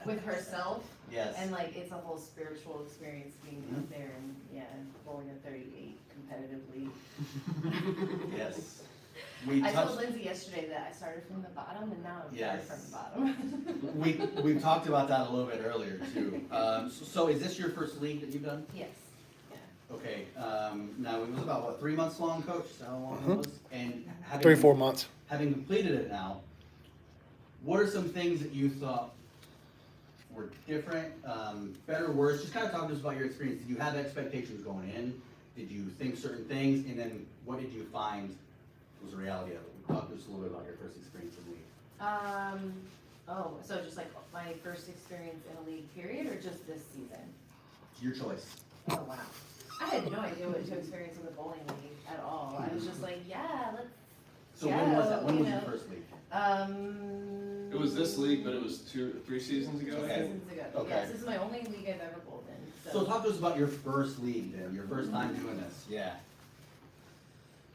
with herself. Yes. And like, it's a whole spiritual experience being out there and, yeah, bowling a 38 competitively. Yes. I told Lindsay yesterday that I started from the bottom and now I'm started from the bottom. We've talked about that a little bit earlier too. So is this your first league that you've done? Yes. Yeah. Okay. Now it was about what, 3 months long, Coach? Is that how long it was? And 3-4 months. Having completed it now, what are some things that you thought were different, better, worse? Just kind of talk to us about your experience. Did you have expectations going in? Did you think certain things? And then what did you find was the reality of it? Talk to us a little bit about your first experience in the league. So just like my first experience in a league period or just this season? Your choice. Oh, wow. I had no idea what to experience in the bowling league at all. I was just like, yeah, let's So when was that? When was your first league? It was this league, but it was 3 seasons ago. 2 seasons ago. Okay. Yes, this is my only league I've ever bowled in. So talk to us about your first league then, your first time doing this. Yeah.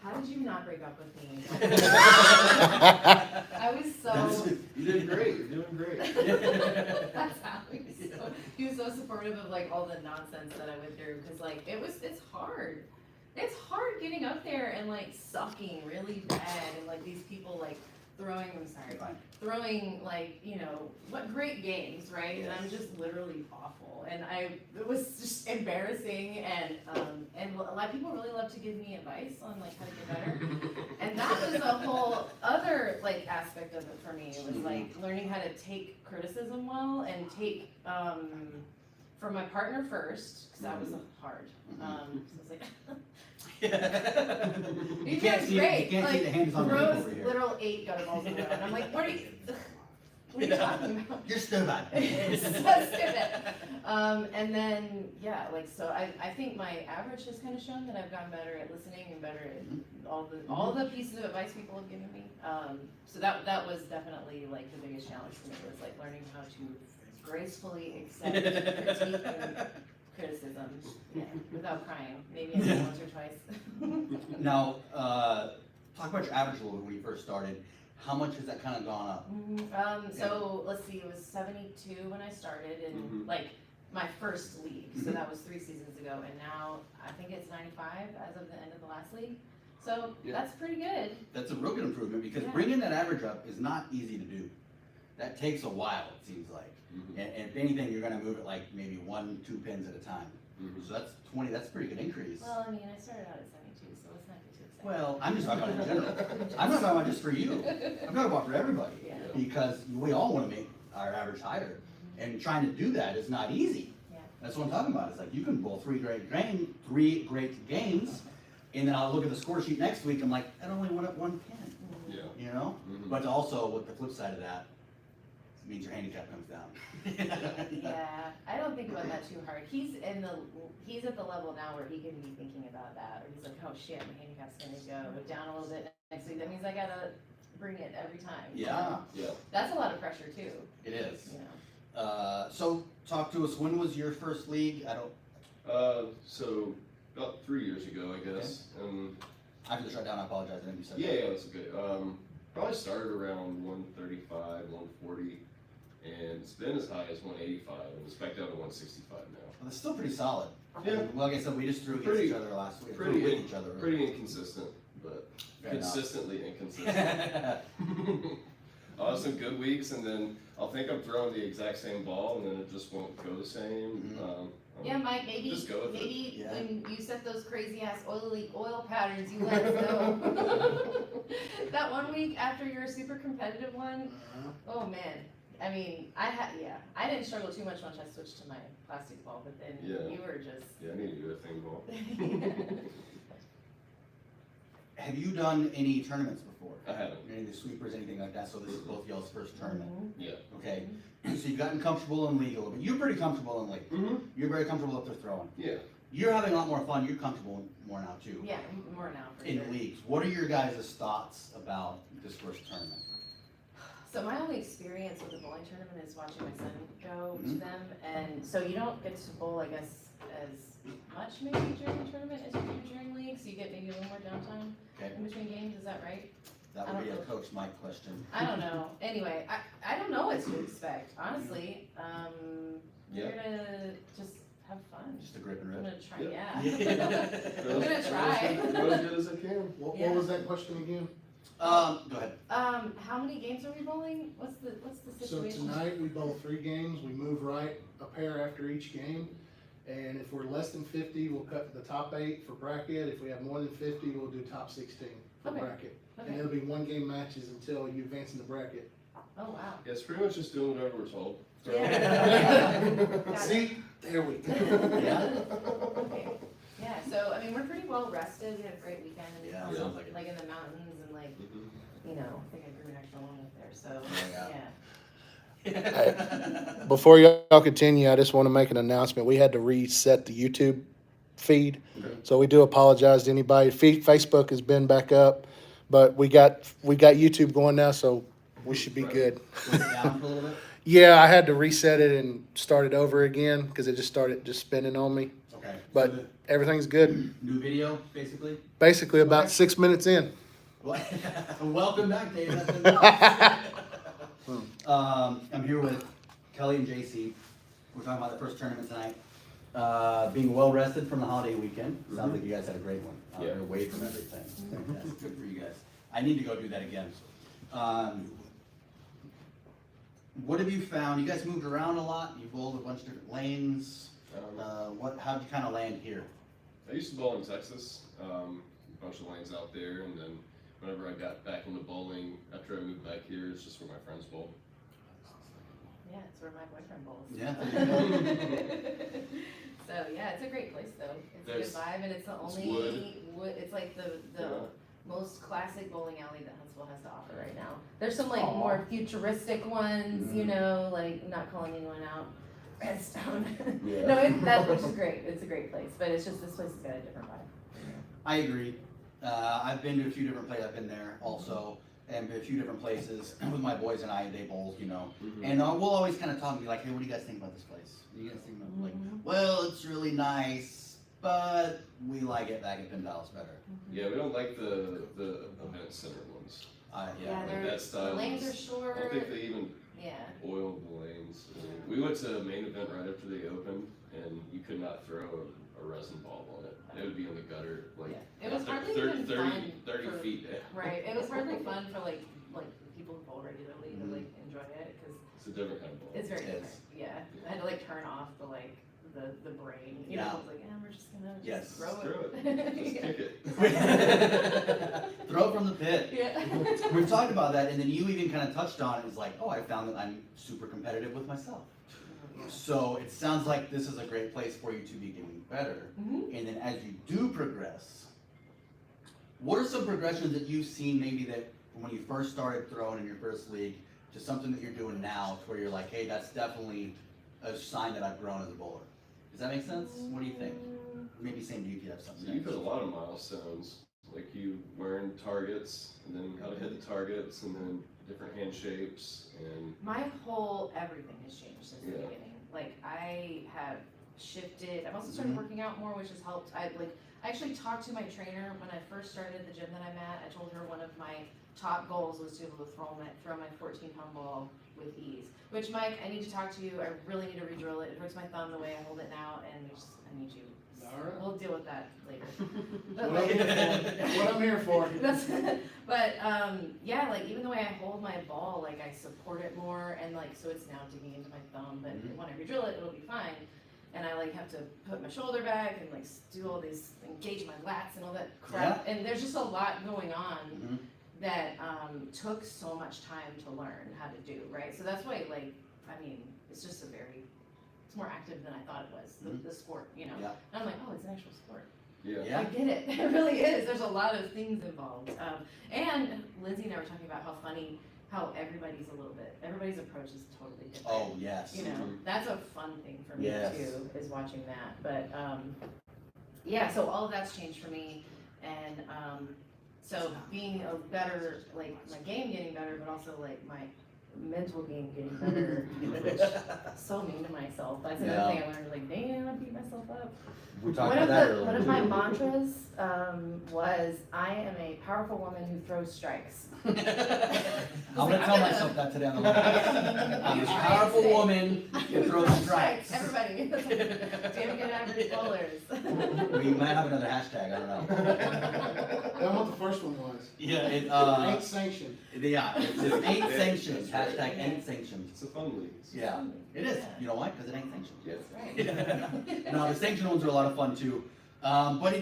How did you not break up with me? I was so. You did great. You're doing great. That's how he was so supportive of like all the nonsense that I went through because like it's hard. It's hard getting up there and like sucking really bad and like these people like throwing throwing like, you know, what great games, right? Yes. And I'm just literally awful. And it was just embarrassing and a lot of people really love to give me advice on like how to get better. And that was a whole other like aspect of it for me. It was like learning how to take criticism well and take from my partner first, because that was hard. So I was like You can't see the hands on the people over here. literal 8 gutter balls in a row. And I'm like, what are you talking about? You're stupid. It's so stupid. And then, yeah, like, so I think my average has kind of shown that I've gotten better at listening and better at all the pieces of advice people have given me. So that was definitely like the biggest challenge for me was like learning how to gracefully accept critique and criticism, without crying. Maybe I did once or twice. Now, talk about your average a little bit when you first started. How much has that kind of gone up? So let's see, it was 72 when I started in like my first league. So that was 3 seasons ago, and now I think it's 95 as of the end of the last league. So that's pretty good. That's a real good improvement because bringing that average up is not easy to do. That takes a while, it seems like. And if anything, you're going to move it like maybe 1-2 pins at a time. So that's 20. That's a pretty good increase. Well, I mean, I started out at 72, so let's not get too excited. Well, I'm just talking about in general. I'm not talking about just for you. I'm talking about for everybody. Because we all want to make our average higher. And trying to do that is not easy. That's what I'm talking about. It's like you can bowl 3 great games, and then I'll look at the score sheet next week. I'm like, I only won at 1 pin. You know? But also, with the flip side of that, it means your handicap comes down. Yeah, I don't think about that too hard. He's at the level now where he can be thinking about that, or he's like, oh shit, my handicap's gonna go down a little bit next week. That means I gotta bring it every time. Yeah. That's a lot of pressure too. It is. You know. So talk to us. When was your first league? So about 3 years ago, I guess. I have to shut down. I apologize. I didn't you said Yeah, that's okay. Probably started around 135, 140, and it's been as high as 185, and it's back down to 165 now. Well, that's still pretty solid. Yeah. Well, like I said, we just threw against each other last week. With each other. Pretty inconsistent, but Fair consistently inconsistent. I'll have some good weeks, and then I'll think I'm throwing the exact same ball, and then it just won't go the same. Yeah, Mike, maybe just go with maybe when you set those crazy ass oil patterns, you let us know. That 1 week after your super competitive one, oh man. I mean, I didn't struggle too much once I switched to my plastic ball, but then you were just. Yeah, I need to do a thing ball. Have you done any tournaments before? I haven't. Any of the sweepers, anything like that? So this is both y'all's first tournament. Yeah. Okay. So you've gotten comfortable in league a little bit. You're pretty comfortable in league. You're very comfortable up there throwing. Yeah. You're having a lot more fun. You're comfortable more now too. Yeah, more now. For In sure. leagues. What are your guys' thoughts about this first tournament? So my only experience with the bowling tournament is watching my son go to them, and so you don't get to bowl, I guess, as much maybe during the tournament as you do during league, so you get maybe a little more downtime in between games. Is that right? That would be a Coach Mike question. I don't know. Anyway, I don't know what to expect, honestly. We're gonna just have fun. Just a grip and I'm rip. gonna try, Yep. yeah. I'm gonna try. Throw as good as I can. What Yeah. was that question again? Go ahead. How many games are we bowling? What's the So situation? tonight, we bowl 3 games, we move right a pair after each game. And if we're less than 50, we'll cut the top 8 for bracket. If we have more than 50, we'll do top 16 for Okay. bracket. And Okay. it'll be 1-game matches until you advance in the bracket. Oh, wow. Yeah, it's pretty much just doing whatever we're told. Yeah. Got it. See, there we go. Yeah. Okay. Yeah, so, I mean, we're pretty well rested. We had a great weekend. Yeah, sounds like it. Like in the mountains and like, Mhm. you know, I think I grew an extra one up there, so, Yeah. yeah. Before y'all continue, I just want to make an announcement. We had to reset the YouTube feed, Okay. so we do apologize to anybody. Facebook has been back up, but we got YouTube going now, so we should be good. Was it down for a little bit? Yeah, I had to reset it and start it over again because it just started spinning on me. Okay. But So everything's good. new video, basically. Basically, about Okay. 6 minutes in. Welcome back, Dave. I'm here with Kelly and JC. We're talking about the first tournament tonight. Being well rested from the holiday weekend. Sounds like you guys had a great one. Yeah. You're away from everything. Fantastic. Good for you guys. I need to go do that again. What have you found? You guys moved around a lot. You bowled a bunch of different lanes. How'd you kind of land here? I used to bowl in Texas, a bunch of lanes out there, and then whenever I got back into bowling, after I moved back here, it's just where my friends bowl. Yeah, it's where my boyfriend bowls. Yeah. So, yeah, it's a great place though. It's a There's- good vibe and it's the it's only wood, it's like the Yeah. most classic bowling alley that Huntsville has to offer right now. There's some like Aw. more futuristic ones, you Mhm. know, like not calling anyone out. Redstone. Yeah. No, which is great. It's a great place, but it's just this place has got a different vibe. I agree. I've been to a few different places. I've been there also, and been a few different places with my boys and I. They bowl, you know, and we'll always kind of talk and be like, "Hey, what do you guys think about this place? What do you guys think about?" Like, well, it's really nice, but we like it back at Pinball's better. Yeah, we don't like the event center ones. Yeah, like they're, that the style lanes is- are I short. don't think they even Yeah. oiled the lanes. I mean, we went to a main event right after they opened, and you could not throw a resin ball on it. It would be in the gutter, like Yeah. It was hardly 30, even 30, fun 30 for- feet down. Right. It was hardly fun for like people who bowl regularly to like enjoy it because It's a different kind of ball. it's very It different. is. Yeah. I had to like turn off the like the brain. You know, Yeah. I was like, we're just gonna just Yes. throw Throw it. it. Just Yeah. kick it. Throw it from the pit. Yeah. We've talked about that, and then you even kind of touched on it. It's like, oh, I found that I'm super competitive with myself. So it sounds like this is a great place for you to be getting better. Mhm. And then as you do progress, what are some progressions that you've seen maybe that from when you first started throwing in your first league to something that you're doing now to where you're like, hey, that's definitely a sign that I've grown as a bowler? Does that make sense? What do you think? Maybe same to you if you have something. So you put a lot of milestones, like you learn targets, and then how to hit the targets, and then different hand shapes, and My whole everything has changed since the Yeah. beginning. Like I have shifted. I've also started Mhm. working out more, which has helped. I actually talked to my trainer when I first started the gym that I'm at. I told her one of my top goals was to be able to throw my 14-pound ball with ease. Which, Mike, I need to talk to you. I really need to re-drill it. It hurts my thumb the way I hold it now, and I need you. All right. We'll deal with that later. What I'm here for. That's, but yeah, like even the way I hold my ball, like I support it more, and like so it's now digging into my thumb. But Mhm. when I re-drill it, it'll be fine. And I like have to put my shoulder back and like do all these, engage my lats and all that crap. And there's just a lot going on Mhm. that took so much time to learn how to do. Right. So that's why, like, I mean, it's just a very, it's more active than I thought it was. The sport, you know. Yeah. And I'm like, oh, it's an actual sport. yeah. Yeah. I get it. It really is. There's a lot of things involved. And Lindsay and I were talking about how everybody's everybody's approach is totally different. Oh, yes. You know, Mhm. that's a fun thing for me Yes. too, is watching that. But yeah, so all of that's changed for me. And so being a better, like my game getting better, but also like my mental game getting better, which so mean to myself. That's Yeah. another thing I learned, like, dang, I beat myself up. We talked One about of that the, earlier. one of my mantras, was, I am a powerful woman who throws strikes. I'm gonna tell myself that today on the line. I'm a powerful woman who throws strikes. Everybody, damn good average bowlers. We might have another hashtag, I don't know. Tell them what the first one was. Yeah, it, Ain't sanctioned. yeah, it's ain't sanctions, That's right. hashtag ain't sanctions. It's a fun league. Yeah, it is, you know why? Cause it ain't sanctioned. Yes. Right. No, the sanctioned ones are a lot of fun too. But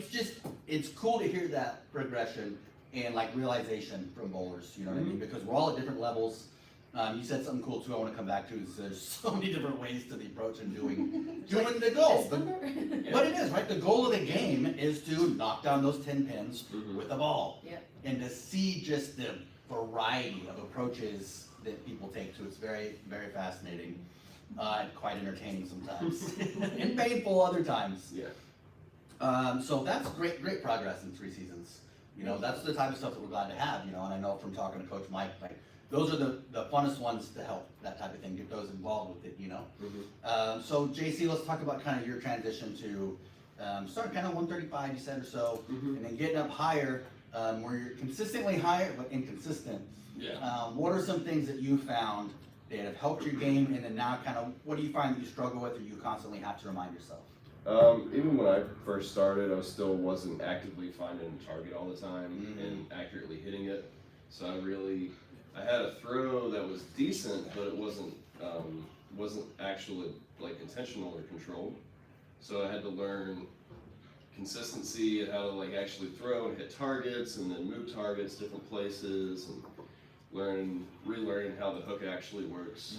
it's cool to hear that progression and like realization from bowlers, you know what I mean? Because we're all at different levels. You said something cool too I wanna come back to, is there's so many different ways to the approach and doing the goal. But it is, right? The goal of the game is to knock down those 10 pins with a ball. Yeah. And to see just the variety of approaches that people take to it's very, very fascinating. And quite entertaining sometimes. And painful other times. Yeah. So that's great progress in 3 seasons. You know, that's the type of stuff that we're glad to have, you know, and I know from talking to Coach Mike, like, those are the funnest ones to help, that type of thing, get those involved with it, you know? So JC, let's talk about kind of your transition to, start kind of 135, you said, or so, and then getting up higher, where you're consistently higher, but inconsistent. Yeah. What are some things that you found that have helped your game, and then now kind of, what do you find that you struggle with, or you constantly have to remind yourself? Even when I first started, I still wasn't actively finding a target all the time and accurately hitting it. So I had a throw that was decent, but it wasn't actually like intentional or controlled. So I had to learn consistency and how to like actually throw and hit targets and then move targets different places and relearning how the hook actually works.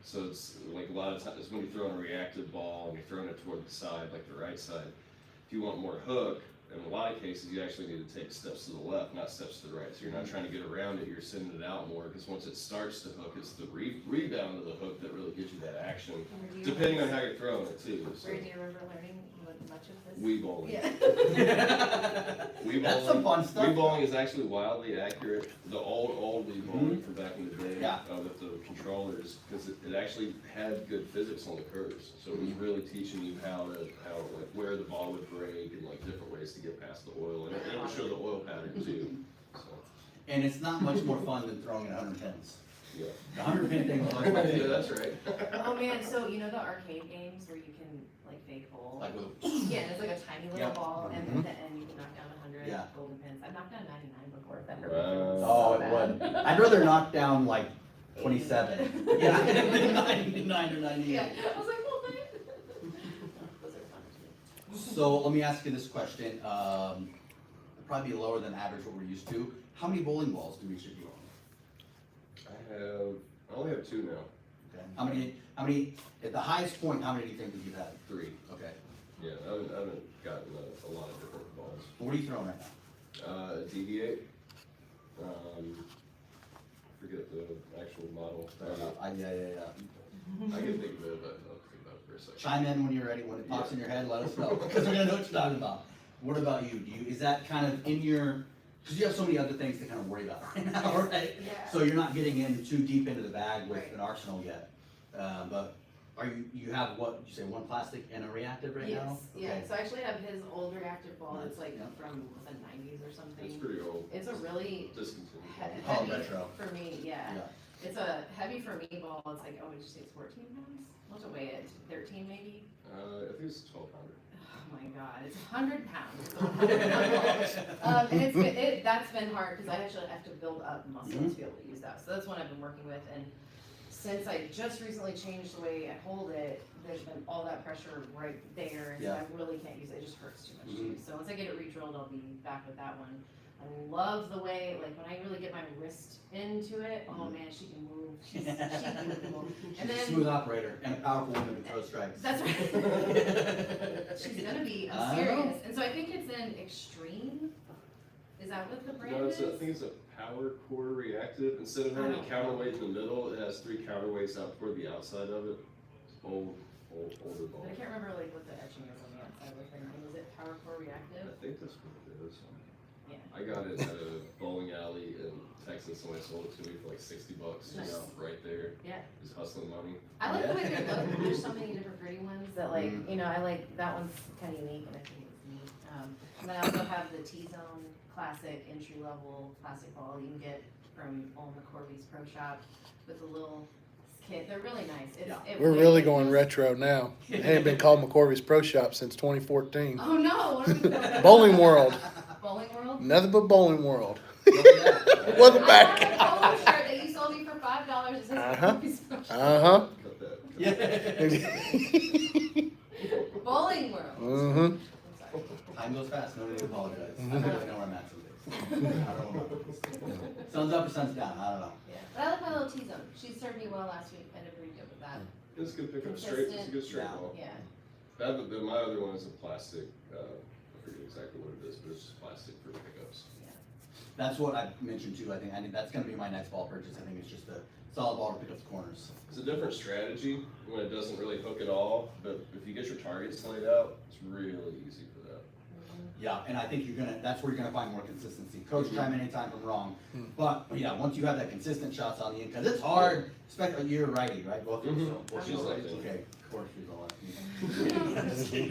So it's like a lot of times when you're throwing a reactive ball and you're throwing it toward the side, like the right side, if you want more hook, in a lot of cases you actually need to take steps to the left, not steps to the right. So you're not trying to get around it, you're sending it out more, because once it starts to hook, it's the rebound of the hook that really gives you that action, depending on how you're throwing it too. So. Where do you remember learning much of this? Wii bowling. Yeah. That's some fun stuff. Wii bowling is actually wildly accurate. The old Wii bowling from back in the day with the controllers, because it actually had good physics on the curves. So it was really teaching you how like where the ball would break and like different ways to get past the oil, and it would show the oil pattern too. So. And it's not much more fun than throwing 100 pins. Yeah. The 100 pin thing was always my Yeah, favorite. that's right. Oh man, so you know the arcade games where you can like fake bowl? Like with Yeah, it's like a tiny little Yep. ball, and at the end you can knock down 100 Yeah. golden pins. I've knocked down 99 before, if that hurt Wow. so Oh, it bad. would. I'd rather knock down like 27. Yeah, 99 or 98. Yeah, I was like, well, man. Those are fun too. So let me ask you this question. Probably lower than average what we're used to. How many bowling balls do we should be on? I only have 2 now. Okay. How many, at the highest point, how many do you think that you've had? 3. Okay. Yeah, I haven't gotten a lot of different balls. What are you throwing right now? DV8. Forget the actual model. Yeah. I can think of it, but I'll think about it for a second. Chime in when you're ready. When it pops in your head, let us know, because we're gonna know what you're talking about. What about you? Is that kind of in your, because you have so many other things to kind of worry about right now, right? Yeah. So you're not getting in too deep into the bag with Right. an arsenal yet. But you have what, did you say, one plastic and a reactive right now? Yes, yeah, so I actually have his old reactive ball, it's like Yeah. from the 90s or something. It's pretty old. It's a really Discontinued. Oh, heavy retro. for me, yeah. It's a heavy for me ball, it's like, oh, did you say it's 14 pounds? What's it weigh, 13 maybe? I think it's 1200. Oh my god, it's 100 pounds. It's a 100 pound and that's been hard, because I actually have to build up muscle to be able to use that, so that's what I've been working with, and since I just recently changed the way I hold it, there's been all that pressure right there, and so I really can't use it, it just hurts too much to use. So once I get it re-drilled, I'll be back with that one. I love the way, like when I really get my wrist into it, oh man, she can move, she's beautiful. She's And a then, smooth operator and a powerful woman who throws strikes. that's right. She's gonna be, I I'm know. serious, and so I think it's in Extreme, is that what the brand No, is? I think it's a power core reactive. Instead of having a counterweight in the middle, it has 3 counterweights out toward the outside of it. Older ball. But I can't remember like what the etching is on the outside with her name, is it Power Core Reactive? I think that's what it is. Yeah. I got it at a bowling alley in Texas, somebody sold it to me for like $60, Nice. right there. Yeah. Just hustling money. I like the way they look. There's so many different pretty ones that like, you know, I like, that one's kind of unique and I think it's neat. And then I also have the T-Zone Classic entry level plastic ball you can get from Old McCorvey's Pro Shop with a little kit. They're really nice. We're really going retro now. It ain't been called McCorvey's Pro Shop since 2014. Oh no, what are we doing? Bowling World. Bowling World? Nothing but Bowling World. Welcome back. I have a polo shirt that you sold me for $5. It says Uh-huh. McCorvey's Pro Shop. Uh-huh. Cut that. Yeah. Bowling World. Mm-hmm. I'm sorry. Time goes fast, no need to apologize. I don't really know where I'm at some days. I don't know. Sun's up or sun's down, I don't know. Yeah, but I like my little T-Zone. She served me well last week. I did pretty good with that. It's a good pickup straight. It's a good straight Yeah. ball. Yeah. My other one is a plastic. I forget exactly what it is, but it's just plastic for pickups. That's what I mentioned too, I think that's gonna be my next ball purchase, I think it's just a solid ball to pick up the corners. It's a different strategy when it doesn't really hook at all, but if you get your targets laid out, it's really easy for that. Yeah, and I think that's where you're gonna find more consistency. Coach, chime in anytime I'm wrong, but yeah, once you have that consistent shots on the end, cause it's hard, especially, you're righty, right, both of you, so. Well, she's left-handed. Okay, of course, she's all left. You're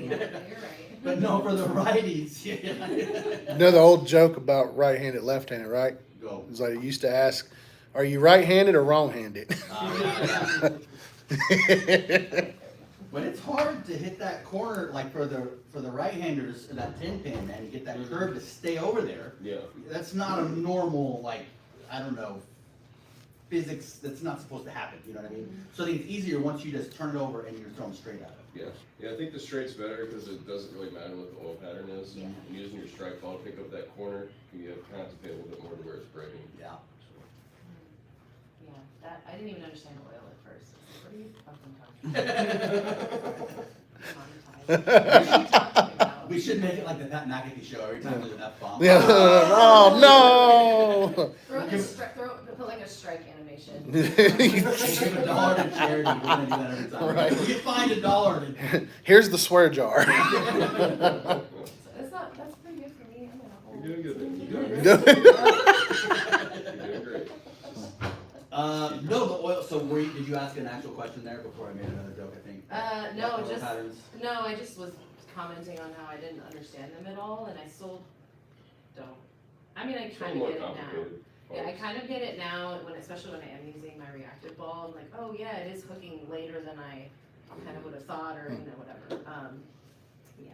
right. But no, for the righties, yeah. You know the old joke about right-handed, left-handed, right? Go. It's like, you used to ask, are you right-handed or wrong-handed? Yeah. But it's hard to hit that corner, like for the right-handers, that 10-pin, and get that curve to stay over there. Yeah. That's not a normal, like, I don't know, physics, that's not supposed to happen, you know what I mean? So I think it's easier once you just turn it over and you're throwing straight at it. Yeah, I think the straight's better because it doesn't really matter what the oil pattern is. Yeah. And using your strike ball to pick up that corner, you kind of have to pay a little bit more to where it's breaking. Yeah. Yeah, that, I didn't even understand oil at first. I was like, what are you fucking talking about? Monetized. What are you talking about? We should make it like the Pat McAfee show, every time there's an F-bomb. Yeah. Oh, no! Put like a strike animation. Give $1 to charity, we're gonna do that every time. Right. We get fined $1. Here's the swear jar. So it's not, that's pretty good for me. I'm gonna hold. You're doing good. You're You're doing doing good. You're doing great. No, the oil, so did you ask an actual question there before I made another joke, I think? No, Oil just, patterns? no, I just was commenting on how I didn't understand them at all, and I still don't. I mean, I It's a little kind of more get it now. complicated. Yeah, I kind of get it now, especially when I am using my reactive ball. I'm like, oh yeah, it is hooking later than I kind of would have thought, or you know, whatever. Yeah,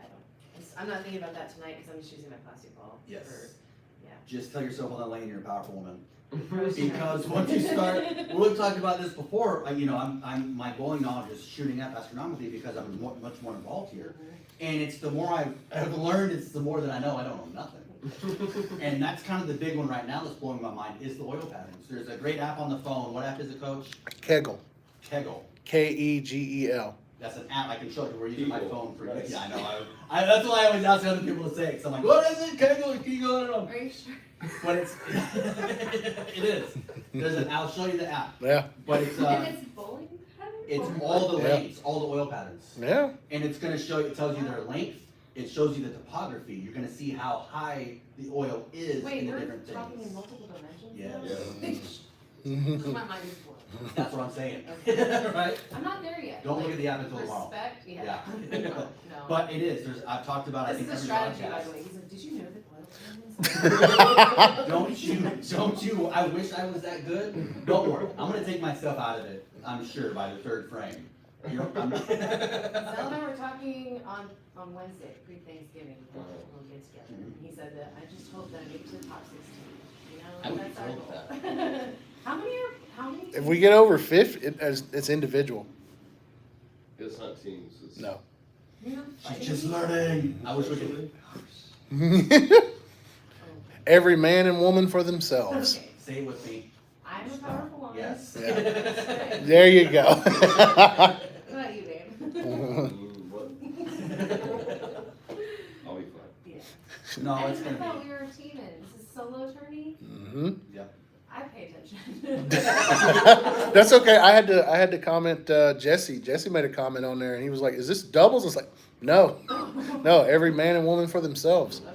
I'm not thinking about that tonight because I'm just using my plastic ball. Yes. Yeah. Just tell yourself on that lane you're a powerful woman. Because once you start, we've talked about this before, you know, my bowling knowledge is shooting up astronomically because I'm much more involved here. And it's the more I've learned, it's the more that I know nothing. And that's kind of the big one right now that's blowing my mind is the oil patterns. There's a great app on the phone. What app is it, Coach? Kegel. Kegel. Kegel. That's an app I can show you. We're using my Kegel. phone for Nice. Yeah, I know. That's why I always ask other people to say it. Cause I'm like, what is it? Kegel or Kegel? I don't know. Are you sure? But it's it is. I'll show you the app. Yeah. But it's And it's bowling pattern? it's Or all the Yeah. lanes, all the oil patterns. Yeah. And it's gonna show you, it tells you their length, it shows you the topography, you're gonna see how high the oil is Wait, in the we're different talking in things. multiple dimensions Yes. now? My mind is blown. That's what I'm saying, Okay. right? I'm not there yet. Don't look Like, at the app until tomorrow. Respect, yeah. Yeah. No. But it is, I've talked about, I This think, is a every strategy, by podcast. the way. He's like, did you know that oil Don't you, I wish I was that good. Don't worry, I'm gonna take myself out of it, I'm sure, by the third frame. Sal and I were talking on Wednesday, pre-Thanksgiving, we'll get together. And he said that, I just hope that I make it to the top 16, you know, I would be that's our thrilled goal. with How many? If we get over 50, it's individual. It's not teams. It's No. She's just learning. I wish we could. Every man and woman for themselves. Okay, Say it with me. I'm a powerful woman. Yes. Yeah. That's right. There you go. What about you, babe? What? I'll be fine. Yeah. No, I it's thought gonna we were a team in, this is solo tourney? hmm I pay attention. That's okay. I had to comment. Jesse made a comment on there, and he was like, "Is this doubles?" It's like, no, every man and woman for themselves. Okay,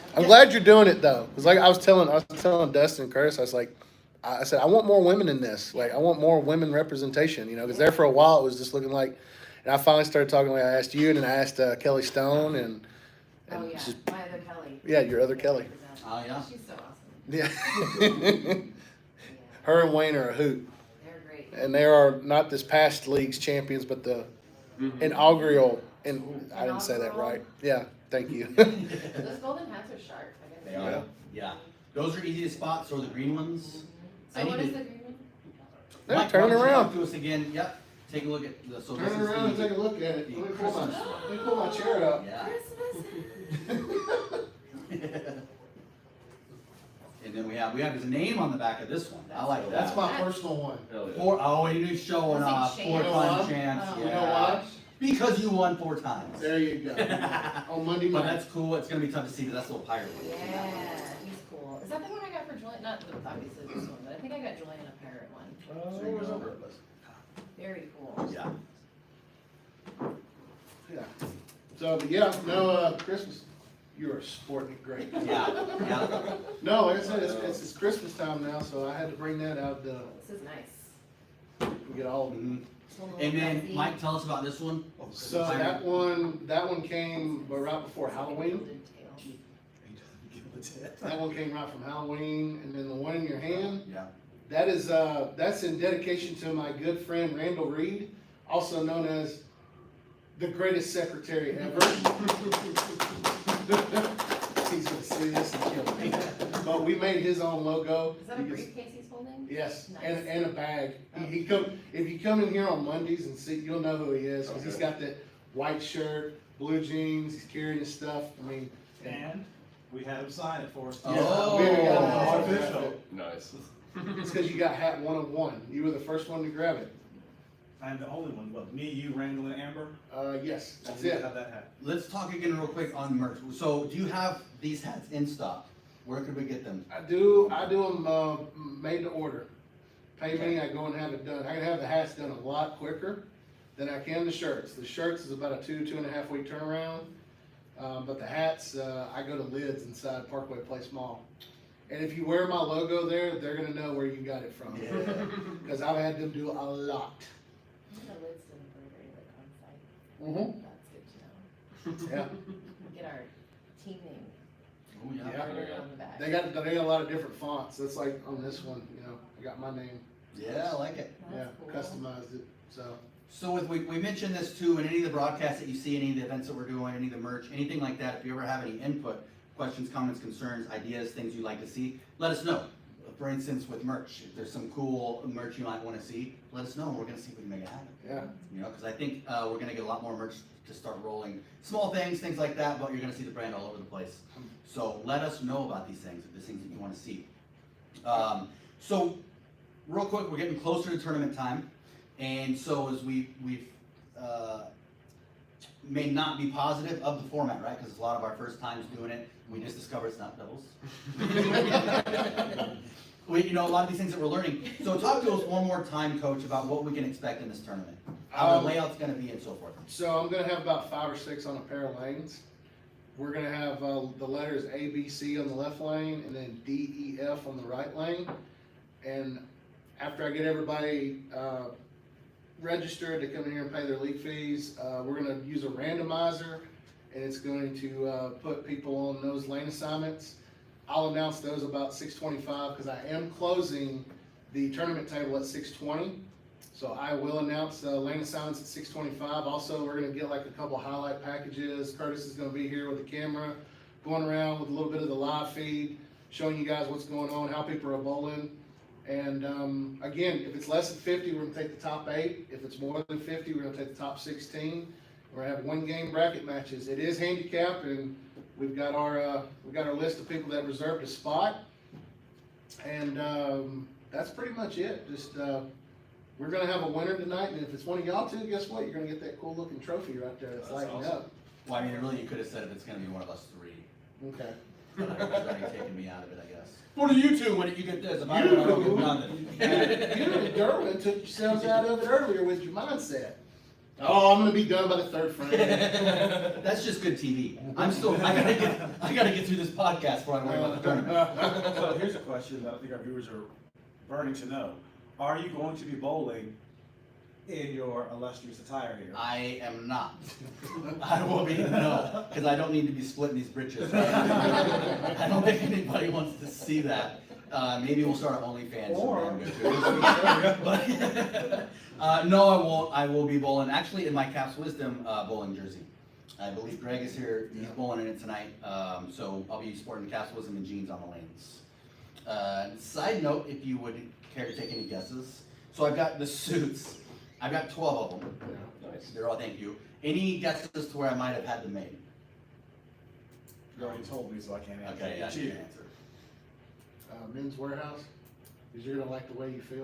yeah. I'm glad you're doing it though, because like I was telling Dustin and Curtis, I said I want more women in this. Like I want more women representation. You know, because there for a while it was just looking like, and I finally started talking. Like I asked you, and then I asked Kelly Stone, and Oh, yeah, it's just, my other Kelly. yeah, your other Kelly. Oh, yeah. She's so awesome. Yeah. Yeah, Her and Wayne are a hoot, they're great. and they are not this past league's champions, but the inaugural. And I didn't say that right. Yeah, thank you. Those golden hats are sharp. I They gotta are, say. yeah. Those are easy to spot, so are the green ones. I So need what to- is the green one? Yeah, Mike, turn why it don't you around. talk to us again, yep, take a look at the, so this Turn is around and the- take a look at it. the Let Christmas me pull my chair up. Yeah. Christmas. And then we have his name on the back of this one, I like That's that. my personal one. Hell yeah. Oh, you showing Was he off, champ? 4 You know time why? champs, Oh. yeah. You know why? Because you won 4 times. There you go. On Monday But night. that's cool, it's gonna be tough to see, but that's a little pirate one. Yeah, he's cool. Is that the one I got for Julian? Not obviously this one, but I think I got Julian a pirate one. So you Where's go. that? Very cool. Yeah. Yeah. So, but yeah, no, Christmas, you are sporting it great. Yeah, yeah. No, like I said, it's Christmas time now, so I had to bring that out to This is nice. get all. Mhm. It's a little And then, messy. Mike, tell us about this one. So that one came right before Halloween. Gilded tail. That one came right from Halloween, and then the one in your hand, Yeah. that is, that's in dedication to my good friend Randall Reed, also known as the greatest secretary ever. He's gonna see this and kill me. But we made his own logo. Is that a You can- briefcase he's holding? Yes, Nice. and a bag. Oh. He come, if you come in here on Mondays and see, you'll know who he is, cause he's got that white shirt, blue jeans, he's carrying his stuff, I mean. And we had him sign it for us. Yeah, Oh. we got it. Official. Nice. It's cause you got hat 101, you were the first one to grab it. I'm the only one, but me, you, Randall, and Amber. Yes, that's we it. Have that hat. Let's talk again real quick on merch. So do you have these hats in stock? Where could we get them? I do them, made to order. Pay me, I go and have it done. I can have the hats done a lot quicker than I can the shirts. The shirts is about a 2.5 week turnaround. But the hats, I go to Lids inside Parkway Place Mall. And if you wear my logo there, they're gonna know where you got it from. Yeah. Cause I've had them do a lot. I think the lid's doing embroidery like on site. That's good to know. Yeah, Get our team name Oh, yeah. Yeah. embroidered on the back. they got a lot of different fonts. That's like on this one, I got my name, Yeah, I like it. yeah, That's cool. customized it, so. So we mentioned this too, in any of the broadcasts that you see, any of the events that we're doing, any of the merch, anything like that, if you ever have any input, questions, comments, concerns, ideas, things you'd like to see, let us know. For instance, with merch, if there's some cool merch you might wanna see, let us know, and we're gonna see if we can make it happen. Yeah, You know, cause I think, we're gonna get a lot more merch to start rolling, small things like that, but you're gonna see the brand all over the place. So let us know about these things, if there's things that you wanna see. So, real quick, we're getting closer to tournament time, and so as we've may not be positive of the format, right? Because it's a lot of our first times doing it. We just discovered it's not doubles. A lot of these things that we're learning. So talk to us one more time, Coach, about what we can expect in this tournament. How the layout's gonna be and so forth. so I'm gonna have about 5 or 6 on a pair of lanes. We're gonna have, the letters A, B, C on the left lane, and then D, E, F on the right lane. And after I get everybody, registered to come in here and pay their league fees, we're gonna use a randomizer, and it's going to, put people on those lane assignments. I'll announce those about 6:25, because I am closing the tournament table at 6:20. So I will announce the lane assignments at 6:25. Also, we're gonna get like a couple highlight packages. Curtis is gonna be here with the camera, going around with a little bit of the live feed, showing you guys what's going on, how people are bowling. And, again, if it's less than 50, we're gonna take the top 8. If it's more than 50, we're gonna take the top 16. We're gonna have 1-game bracket matches. It is handicapped, and we've got our list of people that reserved a spot. And, that's pretty much it. Just, we're gonna have a winner tonight, and if it's one of y'all two, guess what? You're gonna get that cool looking trophy right there that's That's lighting awesome. up. Well, I mean, really, you could have said if it's gonna be one of us 3. Okay. But I was already taking me out of it, I guess. What do you two when you get this? If I don't get nothing. You and Derwin took yourselves out of it earlier with your mindset. Oh, I'm gonna be done by the third frame. That's just good TV. I gotta get through this podcast before I worry about the tournament. So here's a question that I think our viewers are burning to know. Are you going to be bowling in your illustrious attire here? I am not. I will be, no, because I don't need to be splitting these britches. I don't think anybody wants to see that. Maybe we'll start an OnlyFans. Or- But, no, I won't. I will be bowling, actually in my Caps Wisdom bowling jersey. I believe Greg is here. He's bowling in it tonight. So I'll be sporting Caps Wisdom and jeans on the lanes. Side note, if you would care to take any guesses. So I've got the suits. I've got 12 of them. Nice. They're all, thank you. Any guesses to where I might have had them made? You already told me, so I can't answer. Okay, yeah, Cheating. you can answer. Men's Warehouse, because you're gonna like the way you feel.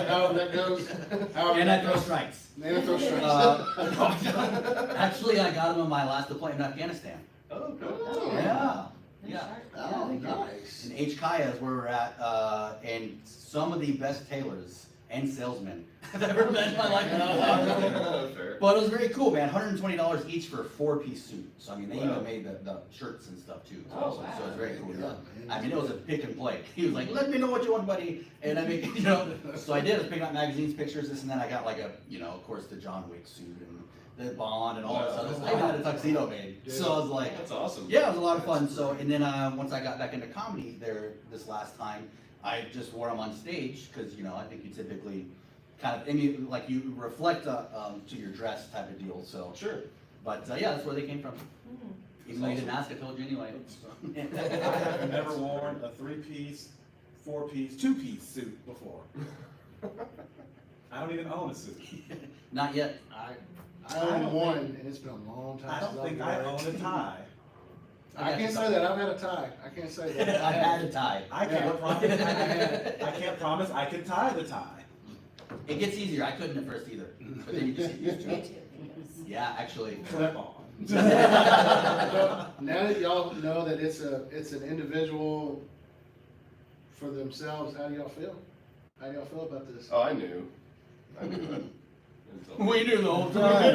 However that goes. And I throw strikes. And I throw strikes. Actually, I got them in my last deployment in Afghanistan. Oh, cool. Oh. Yeah, yeah. Oh, thank you. nice. In H Kaya is where we're at, and some of the best tailors and salesmen I've ever met in my life. Fair. But it was very cool, man. $120 each for a 4-piece suit. So I mean, they Wow. even made the shirts and stuff too. Oh, So wow. it's very cool. Yeah, Yeah. man. I mean, it was a pick and play. He was like, "Let me know what you want, buddy," and I mean, you know. So I did. I was picking up magazines, pictures, this and then I got like a, you know, of course, the John Wick suit and the Bond and all that Wow. stuff. I got a tuxedo made. So I was like, That's awesome. yeah, it was a lot of fun. So, and then once I got back into comedy there this last time, I just wore them on stage because, you know, I think you typically kind of, I mean, like you reflect to your dress type of deal. So, Sure. but yeah, that's where they came from. Mhm. Even though you didn't ask, I told you anyway. I have never worn a 3-piece, 4-piece, 2-piece suit before. I don't even own a suit. Not yet. I own one, and it's been a long time. I since don't think I've I worn own it. a tie. I can't say that. I've had a tie. I can't say that. I've had a tie. I can't promise. I can't promise I can tie the tie. It gets easier. I couldn't at first either, but then you just get used to Me it. too, yes. Yeah, actually. Clip on. Now that y'all know that it's an individual for themselves, how do y'all feel? How do y'all feel about this? Oh, I knew that. Until- We knew the whole time.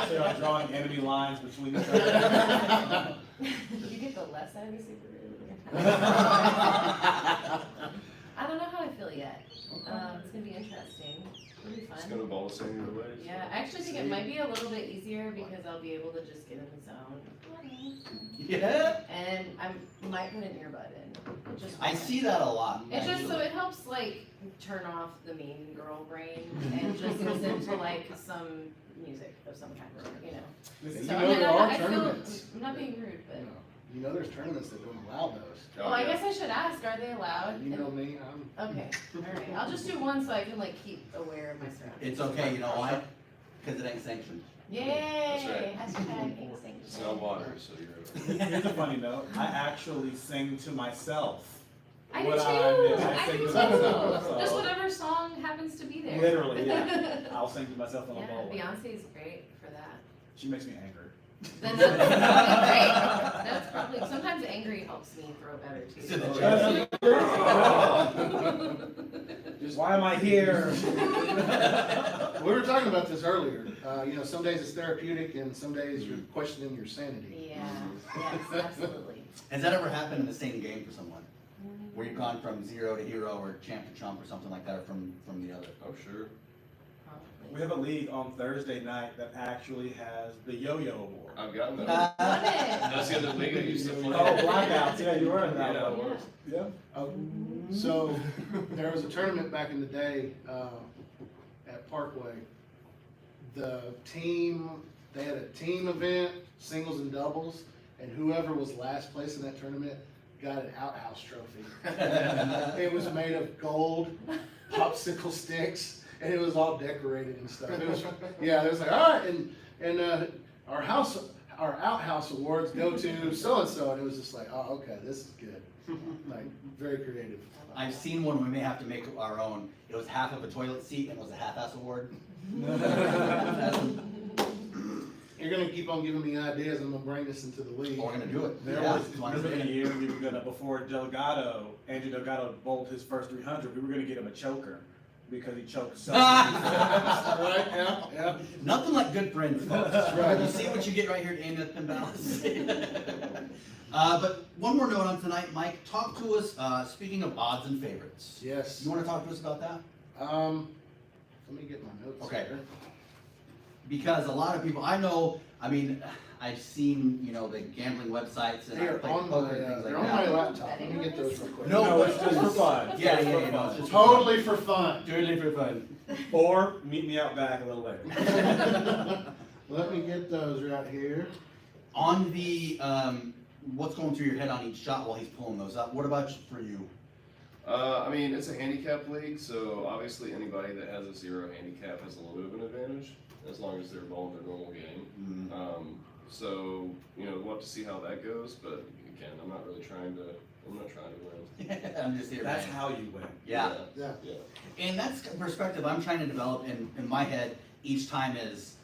So y'all drawing enemy lines between each other. You get the less out of me super rude. I don't know how I feel yet. It's gonna be interesting. It'll be It's fun. gonna ball the same either way. Yeah, I actually think it might be a little bit easier because I'll be able to just get in the zone. Yeah. And I might put an earbud in. Just I see that a lot. It's just so actually. it helps like turn off the mean girl brain and just listen to like some music of some kind, you know. This is- You know there are tournaments. I'm not being rude, but. You know there's tournaments that don't allow those. Well, I guess I should ask, are they allowed? You know me, Okay, alright, I'll just do one so I can like keep aware of my surroundings. It's okay, you know why? Because it ain't sanctioned. Yay! That's Hashtag It's not water, so you're. Here's a funny note. I actually sing to myself. I do What too! I I sing do to too! myself. so- Just whatever song happens to be there. Literally, yeah. I'll sing to myself on a Yeah, bowl. Beyonce's great for that. She makes me angry. Then that's probably great. That's probably, sometimes angry helps me throw better too. Why am I here? We were talking about this earlier. You know, some days it's therapeutic and some days you're questioning your sanity. Yeah, yes, absolutely. Has that ever happened in the same game for someone? Where you've gone from zero to hero or champ to chump or something like that, or from the other? Oh, sure. We have a league on Thursday night that actually has the Yo-Yo Award. I've gotten that. Won it. That's the other league I used to play. Oh, Blackouts, yeah, you were in that Yeah. one. Yeah. So there was a tournament back in the day at Parkway. The team, they had a team event, singles and doubles, and whoever was last place in that tournament got an outhouse trophy. It was made of gold popsicle sticks, and it was all decorated and stuff. It was, yeah, it was like, all right, and our outhouse awards go to so-and-so, and it was just like, oh, okay, this is good. Like, very creative. I've seen one we may have to make our own. It was half of a toilet seat and it was a half-ass award. You're gonna keep on giving me ideas, I'm gonna bring this into the league. We're gonna do it. There Yeah, was, it's one there was thing. a year we were gonna, before Andrew Delgado bowled his first 300, we were gonna get him a choker because he choked so. Right, yeah. Nothing like good friends, folks. right. You see what you get right here at Ameth and Balance. But one more note on tonight, Mike. Talk to us, speaking of odds and favorites. Yes. You want to talk to us about that? Let me get my notes. Okay. here. Because a lot of people, I know, I mean, I've seen, you know, the gambling websites and I They're play on poker my, and things they're like on my that. laptop. Let me get those real quick. No, it's just for fun. Yeah, It's yeah, for yeah, no, fun. it's just Totally for fun. Totally for fun. Or meet me out back a little later. Let me get those right here. On the, what's going through your head on each shot while he's pulling those up? What about for you? I mean, it's a handicap league, so obviously anybody that has a 0 handicap has a little bit of an advantage, as long as they're bowling their normal game. So, you know, we'll have to see how that goes, but again, I'm not trying to win. I'm just here. That's man. how you win. Yeah. Yeah. And that's a perspective I'm trying to develop in my head each time is,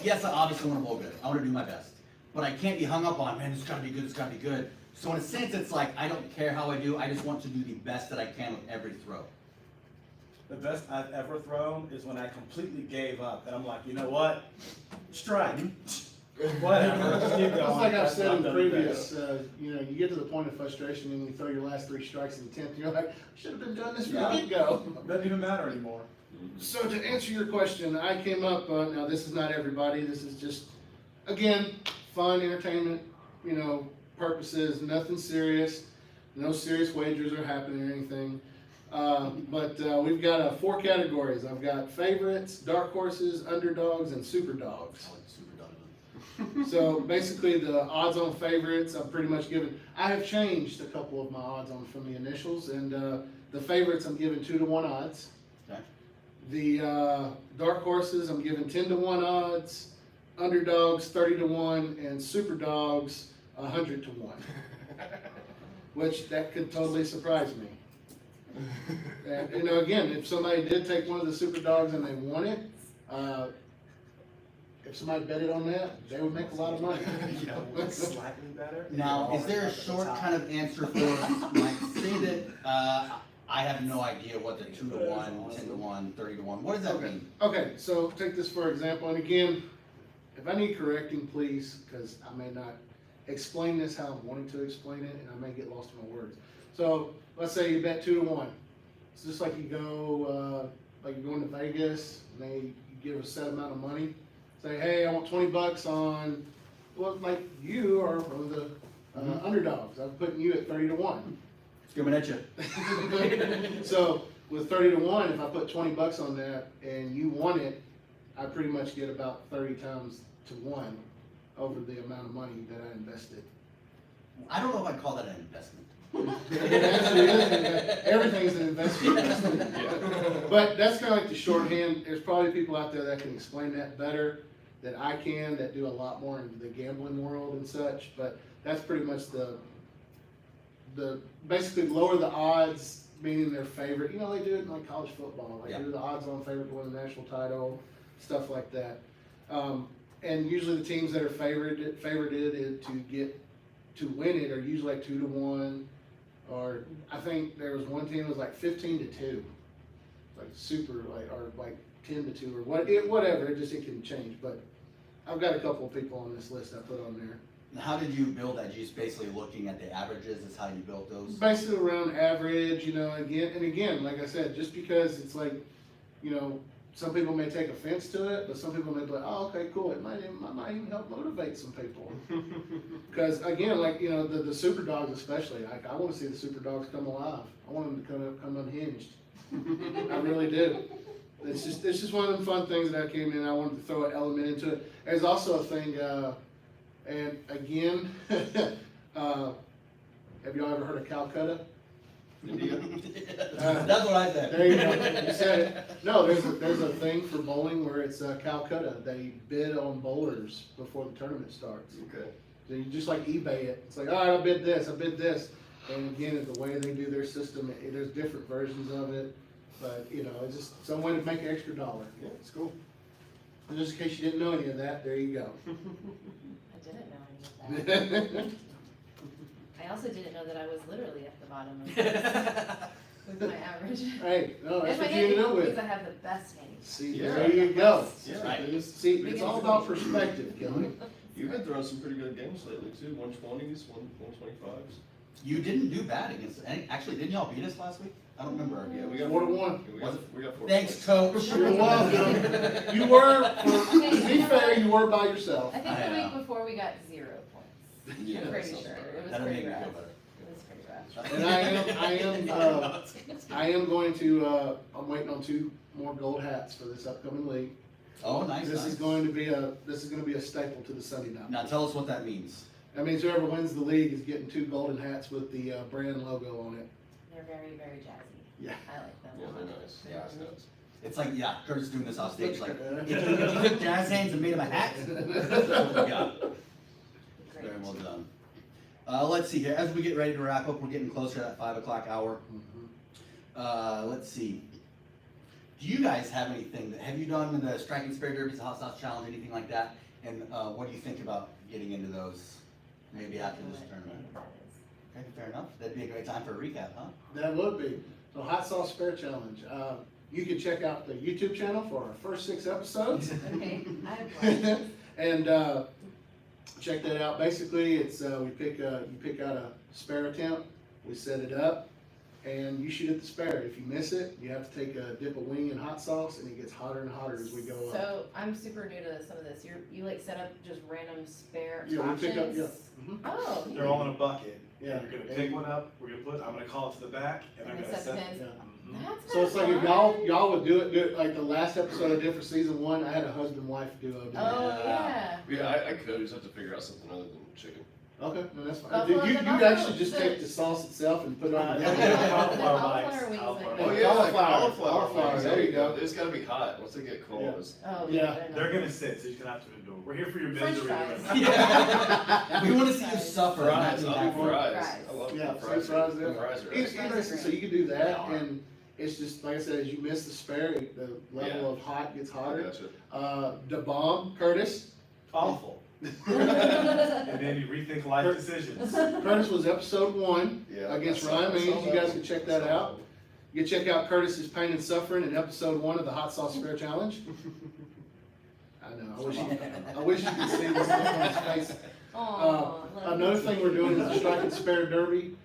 yes, I obviously want to bowl good. I want to do my best. But I can't be hung up on, man, it's gotta be good, it's gotta be good. So in a sense, it's like, I don't care how I do, I just want to do the best that I can with every throw. The best I've ever thrown is when I completely gave up, and I'm like, you know what? Strike. Whatever. Just keep Just going. like I've That's said what in done previous, you know, you get to the point of frustration and you throw your last 3 strikes in the 10th, and you're like, should have been doing this from Yeah. the get-go. best. Doesn't even matter anymore. So to answer your question, I came up, now this is not everybody, this is just, again, fun, entertainment, you know, purposes, nothing serious, no serious wagers are happening or anything. But we've got 4 categories. I've got favorites, dark horses, underdogs, and super dogs. I like super done. So basically the odds on favorites, I'm pretty much given, I have changed a couple of my odds on from the initials, and the favorites I'm giving 2-1 odds. Okay. The dark horses, I'm giving 10-1 odds, underdogs 30-1, and super dogs 100-1. Which that could totally surprise me. And, you know, again, if somebody did take one of the super dogs and they won it, if somebody betted on that, they would make a lot of money. Slightly better. Now, is there a short kind of answer for us? Like, say that, I have no idea what the 2-1, 10-1, 30-1, what does that mean? Okay, so take this for example, and again, if I need correcting, please, because I may not explain this how I'm wanting to explain it, and I may get lost in my words. So, let's say you bet 2-1. It's just like you go, like you're going to Vegas, and you give a set amount of money. Say, hey, I want $20 on, well, like you are one of the underdogs. I'm putting you at 30-1. It's coming at you. So, with 30-1, if I put $20 on that and you won it, I pretty much get about 30 times to 1 over the amount of money that I invested. I don't know if I'd call that an investment. It actually is, everything's an investment. But that's kind of like the shorthand. There's probably people out there that can explain that better than I can, that do a lot more in the gambling world and such. But that's pretty much the basically lower the odds, meaning their favorite. You know, they do it in like college football. Like, Yeah. do the odds on favorite to win the national title, stuff like that. And usually the teams that are favorited to win it are usually like 2-1, or I think there was one team that was like 15-2, like super, like, or like 10-2, or whatever. It can change. But I've got a couple of people on this list I put on there. And how did you build that? Just basically looking at the averages is how you built those? Basically around average, you know, again, like I said, just because it's like, you know, some people may take offense to it, but some people may be like, oh, okay, cool, it might even help motivate some people. Because again, like, you know, the super dogs especially, I want to see the super dogs come alive. I want them to come unhinged. I really do. It's just one of them fun things that I came in, I wanted to throw an element into it. There's also a thing, and again, have y'all ever heard of Calcutta? That's what I said. There you go. You said it. No, there's a thing for bowling where it's Calcutta. They bid on bowlers before the tournament starts. Okay. So you just like eBay it. It's like, all right, I bid this. And again, the way they do their system, there's different versions of it. But, you know, it's just some way to make an extra dollar. Yeah, it's cool. And just in case you didn't know any of that, there you go. I didn't know any of that. I also didn't know that I was literally at the bottom of this. with my average. Hey, no, that's And my what you ended up handicap means with. I have the best handicap. See, Yeah. there you go. Yeah. Right. See, it's all about perspective, Kelly. You've been throwing some pretty good games lately too, 120s, 125s. You didn't do bad against, actually, didn't y'all beat us last week? I don't remember. Yeah, we got 4-1. We got 4 Thanks, points. coach. You're welcome. You were, to be fair, you were by yourself. I think I the know. week before we got 0 points. Yeah, I'm that pretty sounds sure. right. It was That'll pretty make me rough. feel better. It was pretty rough. And I am going to, I'm waiting on 2 more gold hats for this upcoming league. Oh, nice, This nice. is going to be a staple to the Sunday night. Now tell us what that means. That means whoever wins the league is getting 2 golden hats with the brand logo on it. They're very, very jazzy. Yeah. I like them. Yeah, they're nice. Yeah. Nice hats. It's like, yeah, Curtis doing this off stage, like, Looks if good. you took jazz hands and made him a hat, yeah, Great. very well done. Let's see here, as we get ready to wrap up, we're getting closer to that 5 o'clock hour. Let's see. Do you guys have anything, have you done the striking spare derbies, the hot sauce challenge, anything like that? And, what do you think about getting into those, maybe after this tournament? Okay, fair enough, that'd be a great time for a recap, huh? That would be. So Hot Sauce Spare Challenge. You can check out the YouTube channel for our first 6 episodes. Okay, I have one. And check that out. Basically, it's you pick out a spare attempt, we set it up, and you shoot at the spare. If you miss it, you have to take a dip of wing in hot sauce, and it gets hotter and hotter as we go up. So I'm super new to some of this. You like set up just random spare Yeah, we options? pick up, yeah. Mhm. Oh. They're neat. all in a bucket. Yeah. You're gonna pick one up, I'm gonna call it to the back, and I'm And gonna set the set. pins. Yeah. Mhm. That's So it's like kinda if y'all would do it like the last episode I did for season 1, I had a husband-wife duo do fun. Oh, it. yeah. Yeah, I could just have to figure out something other than chicken. Okay, no, that's fine. Buffalo- You the buffalo- actually just take the sauce itself and put it on the Yeah, yeah. cauliflower Cauliflower bites, wings, cauliflower like- Oh, bites. yeah. Cauliflower Cauliflower, wings, there you go. It's gotta be hot, once they get cold, Yeah. it's- Oh, Yeah. I know. They're gonna sit, so you're gonna have to endure. We're here for your French misery. fries. Yeah. We wanna see you suffer. and not Fries, be I'll do happy. fries. Fries. I love Yeah, fries. fries there. Fries are It's excellent. interesting, so you can do that, and it's just, like I said, as you miss the spare, the level Yeah. of hot gets I hotter. gotcha. The bomb, Curtis. Awful. And then you rethink life decisions. Curtis was episode 1 Yeah. against I saw- Ryan I saw Means. You that guys one. can check that I saw out. You can check out Curtis's Pain and Suffering in episode 1 of the Hot Sauce Spare Challenge. I know, I wish you could see this look on his face. Aw, Another thing we're doing is the strike and spare derby.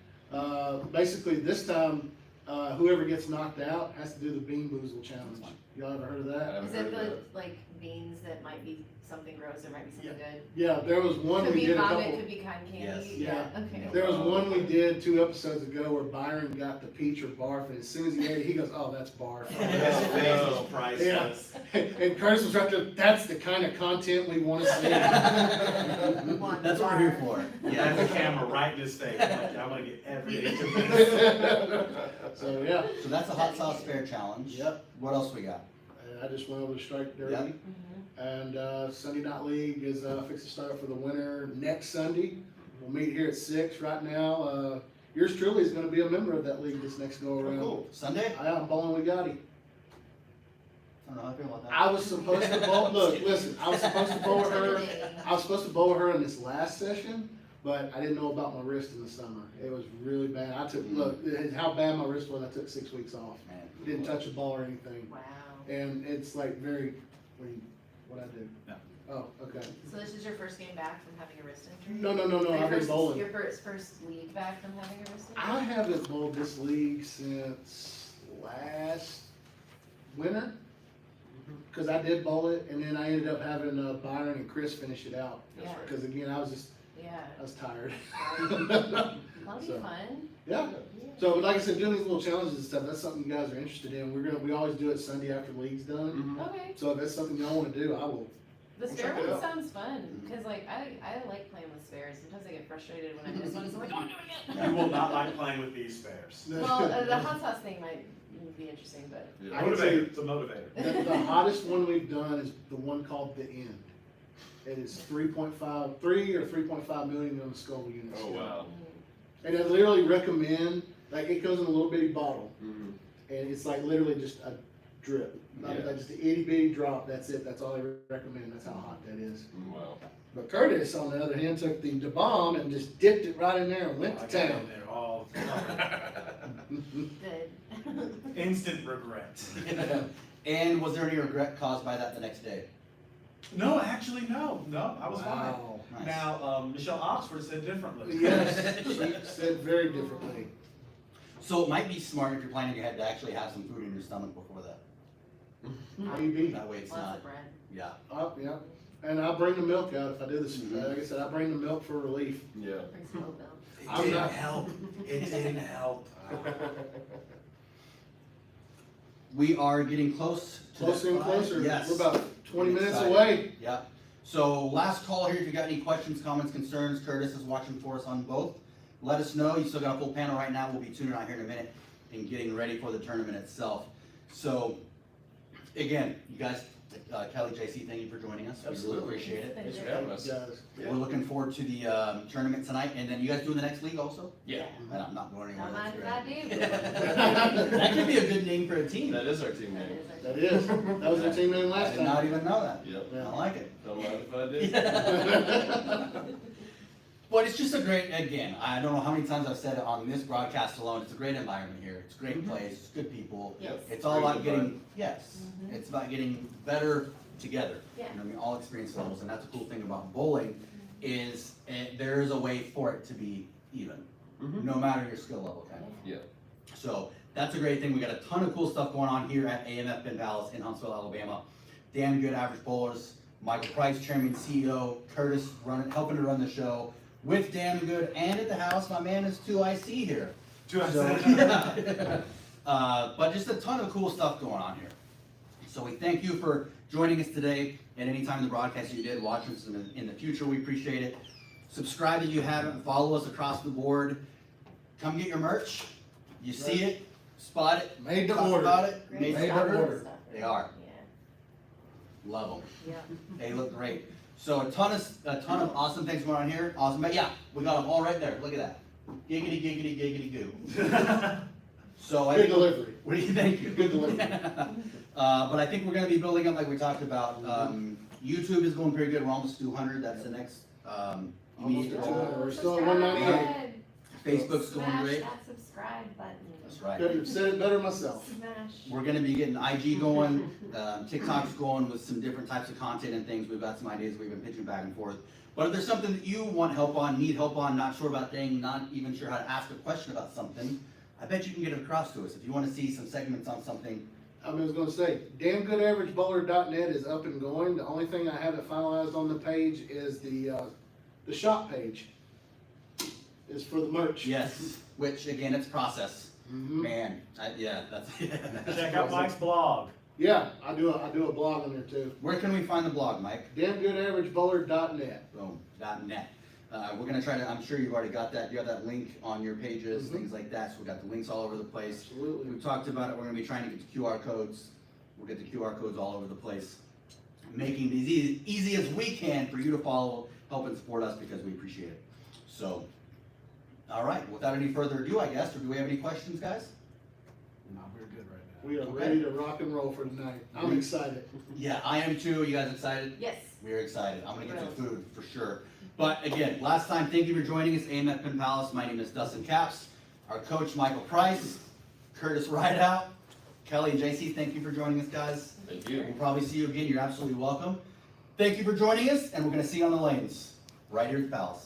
Basically, this time, whoever gets knocked out has to do the bean boozle challenge. Y'all ever heard of I that? haven't Is heard it of the, that. like, beans that might be something gross, or might be something good? Yeah, there was one Could we be did a vomit, couple. could be cotton Yes. candy, Yeah. okay. There was one we did 2 episodes ago where Byron got the peach or barf, and as soon as he ate it, he goes, "Oh, that's barf." His face was priceless. And Curtis was right there. That's the kind of content we want to see. That's what we're here for. Had Yeah. the camera right in his face, like, I wanna get every inch of this. So yeah, So that's a hot sauce spare challenge. Yep. What else we got? and I just went over to strike derby. Yep. Mhm. And Sunday Night League is fixed to start for the winter next Sunday. We'll meet here at 6 right now. Yours truly is going to be a member of that league this next go Oh, around. cool. Sunday? I'm bowling with Gotti. I don't know how I feel about that. I was supposed to bowl. Look, listen. I was supposed to bowl her. I was supposed to bowl her in this last session, but I didn't know about my wrist in the summer. It was really bad. I took look how bad my wrist was. I took 6 weeks off. Man. Didn't touch a ball or anything, Wow. and it's like very. What I do? No. Oh, okay. So this is your first game back from having a wrist injury? No. Or your I've been first- bowling. Your first league back from having a wrist injury? I haven't bowled this league since last winter, because I did bowl it, and then I ended up having Byron and Chris finish it out. That's Yeah. right. Because again, I Yeah. was tired. That'll be So. fun. Yeah. So, but like I said, doing these little challenges and stuff, that's something you guys are interested in. We always do it Sunday after the league's done. Mhm. Okay. So if that's something y'all want to do, I will. The We'll spare check it one out. sounds fun, because like, I like playing with spares. Sometimes I get frustrated when I miss one, so I'm like, oh, I'm doing it. You will not like playing with these spares. Well, the hot sauce thing might be interesting, but. Yeah. I can tell you- Motivator, it's a motivator. The hottest one we've done is the one called The End. It is 3 or 3.5 million on the skull units. Oh, wow. And I literally recommend, like, it goes in a little bitty bottle, Mhm. and it's like literally just a drip. Yeah. Like just an itty bitty drop, that's it, that's all I recommend, that's how hot that is. Wow. But Curtis, on the other hand, took the bomb and just dipped it right in there and I went got to in town. there all the time. Good. Instant regret. And was there any regret caused by that the next day? No, actually, no, I was fine. Wow. Nice. Now, Michelle Oxford said differently. Yes, she said very differently. So it might be smart if you're planning ahead to actually have some food in your stomach before that. Maybe. That way it's Lots not, of bread. yeah. Yeah, and I bring the milk out if I do this. Like I said, I bring the milk for relief. Yeah. Bring some oat milk. It I'm didn't not- help. It didn't help. We are getting close to Closer that and five. closer. Yes. We're about 20 I'm minutes excited. away. Yeah. So last call here, if you got any questions, comments, concerns, Curtis is watching for us on both. Let us know. You still got a full panel right now. We'll be tuning out here in a minute and getting ready for the tournament itself. So again, you guys, Kelly, JC, thank you for joining us. We really Absolutely. appreciate it. Thanks for having us. Guys. Yeah. We're looking forward to the tournament tonight, and then you guys doing the next league also? Yeah. And I'm not going anywhere. Don't mind That's if I great. do. That could be a good name for a team. That is our team That name. is our- That is. That was their team name I last did not time. even know that. Yep. I like it. Don't mind if I did. But it's just a great, again, I don't know how many times I've said it on this broadcast alone, it's a great environment here, it's a great place, it's good people. Yes. It's all Very about good getting, yes, Mhm. it's about getting better together. Yeah. You know, I mean, all experience levels, and that's the cool thing about bowling, is there is a way for it to be even, Mhm. no matter your skill level, kind of. Yeah. So, that's a great thing, we got a ton of cool stuff going on here at AMF Penn Palace in Huntsville, Alabama. Damn good average bowlers, Michael Price, Chairman, CEO, Curtis helping to run the show, with Damn Good, and at the house, my man is 2IC here. So, yeah. But just a ton of cool stuff going on here. So we thank you for joining us today, and anytime in the broadcast you did, watch us in the future, we appreciate it. Subscribe if you haven't, follow us across the board. Come get your merch. You see it, spot it, Made to talk order. about it, Great made to stuff, order. good stuff. They are. Yeah. Love them. Yeah. They look great. So a ton of awesome things going on here. Awesome, but yeah, we got them all right there. Look at that. Giggity, giggity, giggity, goo. So I Good think, delivery. what do you think? Good delivery. But I think we're gonna be building up like we talked about. YouTube is going pretty good. We're almost 200. That's the next, Almost immediate at goal. 200. We're still at Subscribe. 198. Facebook's going Smash great. that subscribe button. That's right. Couldn't have said it better myself. Smash. We're gonna be getting IG going, TikTok's going with some different types of content and things. We've got some ideas we've been pitching back and forth. But if there's something that you want help on, need help on, not sure about things, not even sure how to ask a question about something, I bet you can get it across to us. If you wanna see some segments on something, I was gonna say, damngoodaveragebowl.net is up and going. The only thing I haven't finalized on the page is the shop page. Is for the merch. yes, which again, it's process. Mhm. Man, yeah, that's, Check out Mike's blog. Yeah, I do a blog on there too. Where can we find the blog, Mike? damngoodaveragebowl.net. Boom, .net. We're gonna try to, I'm sure you've already got that, you have that link on your pages, Mhm. things like that, so we got the links all over the place. Absolutely. We've talked about it, we're gonna be trying to get the QR codes, we'll get the QR codes all over the place. Making it as easy as we can for you to follow, help and support us because we appreciate it. So, all right, without any further ado, I guess, or do we have any questions, guys? No, we're good right now. We are Okay. ready to rock and roll for tonight. I'm excited. Yeah, I am too, you guys excited? Yes. We're excited. I'm gonna get some food for sure. But again, last time, thank you for joining us, AMF Penn Palace. My name is Dustin Capps. Our coach, Michael Price, Curtis Rideout, Kelly and JC, thank you for joining us, guys. Thank you. We'll probably see you again. You're absolutely welcome. Thank you for joining us, and we're gonna see you on the lanes, right here at the Palace.